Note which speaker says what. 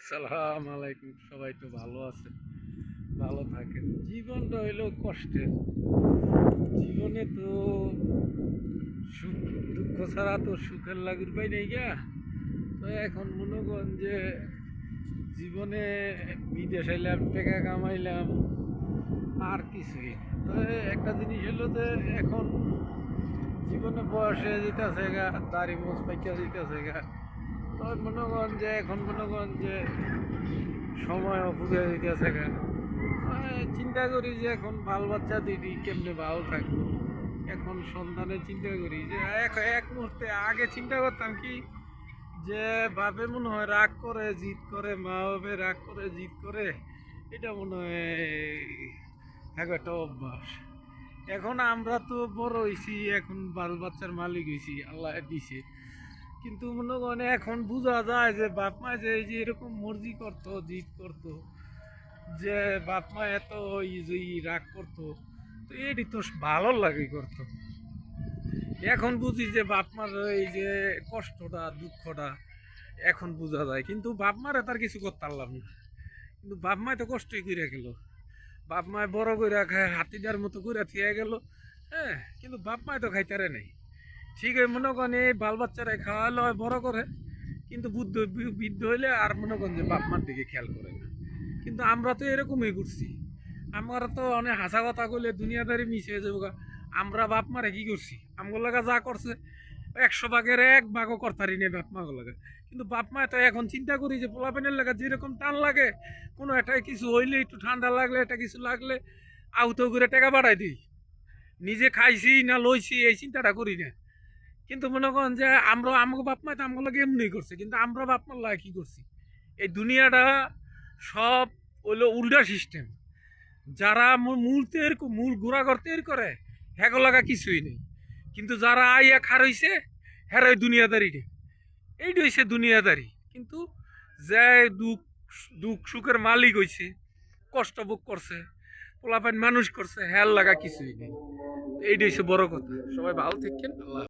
Speaker 1: সালাম আলাইকুম। সবাই তো ভালো আছে, ভালো থাকেন। জীবনটা হইলো কষ্টের। জীবনে তো সুখ দুঃখ ছাড়া তো সুখের লাগুর পাই নেই গা। তো এখন মনে করেন যে জীবনে বিদেশ আইলাম, টাকা কামাইলাম, আর কিছুই না। তো একটা জিনিস হলো যে এখন জীবনে বয়স হয়ে যেতেছে গা, দাড়ি মোজ পাইকা যেতেছে গা। তো মনে করেন যে এখন মনে করেন যে সময় অপুরে যেতেছে গা। চিন্তা করি যে এখন বাল বাচ্চা দিদি কেমনে ভালো থাকবো। এখন সন্তানের চিন্তা করি যে এক এক মুহূর্তে আগে চিন্তা করতাম কি যে বাপে মনে হয় রাগ করে জিদ করে, মা বাপে রাগ করে জিদ করে, এটা মনে হয় এক একটা অভ্যাস। এখন আমরা তো বড় হয়েছি, এখন বাল বাচ্চার মালিক হয়েছি, আল্লাহ দিছে। কিন্তু মনে করেন এখন বোঝা যায় যে বাপ মা যে এই যে এরকম মর্জি করতো, জিদ করতো, যে বাপ মা এত রাগ করতো, তো এটি তো ভালো লাগে করতো। এখন বুঝি যে বাপ মার এই যে কষ্টটা দুঃখটা এখন বোঝা যায়। কিন্তু বাপ মারে তার কিছু করতে পারলাম না। কিন্তু বাপ মায় তো কষ্টই করে গেল, বাপ মায় বড় করে খায় হাতিটার মতো করে থিয়ে গেল। হ্যাঁ, কিন্তু বাপ মায় তো খাইতারে নাই। ঠিক আছে, মনে করেন এই বাল বাচ্চারা খাওয়ালো হয় বড় করে, কিন্তু বুদ্ধ বৃদ্ধ হইলে আর মনে করেন যে বাপ মার দিকে খেয়াল করে না। কিন্তু আমরা তো এরকমই করছি। আমরা তো অনেক হাসা কথা কইলে দুনিয়াদারি মিশে যাবো গা। আমরা বাপ মারে কি করছি, আমগো লাগা যা করছে 100 ভাগের 1 ভাগও করতারি নেই বাপ মা লাগা। কিন্তু বাপ মা তো এখন চিন্তা করি যে পোলাপেনের লাগা যেরকম টান লাগে, কোনো একটা কিছু হইলে একটু ঠান্ডা লাগলে একটা কিছু লাগলে আউতো করে টাকা বাড়াই দিই, নিজে খাইছি না লইছি এই চিন্তাটা করি না। কিন্তু মনে করেন যে আমরা আমাকে বাপ মা তো আমগুলো লাগে এমনি করছে, কিন্তু আমরা বাপ মার লাগে কি করছি। এই দুনিয়াটা সব হইলো উল্টা সিস্টেম। যারা মূল তৈরি মূল ঘোরাঘর তৈরি করে হ্যাগো লাগা কিছুই নেই। কিন্তু যারা আইয়া খার হইছে হ্যাঁ ওই দুনিয়াদারি রে, এইটা হইছে দুনিয়াদারি। কিন্তু যে দুঃখ দুঃখ সুখের মালিক হইছে, কষ্ট ভোগ করছে, পোলাপাইন মানুষ করছে, হ্যার লাগা কিছুই নেই। এইটা হইছে বড় কথা। সবাই ভালো থাকেন। আল্লাহ।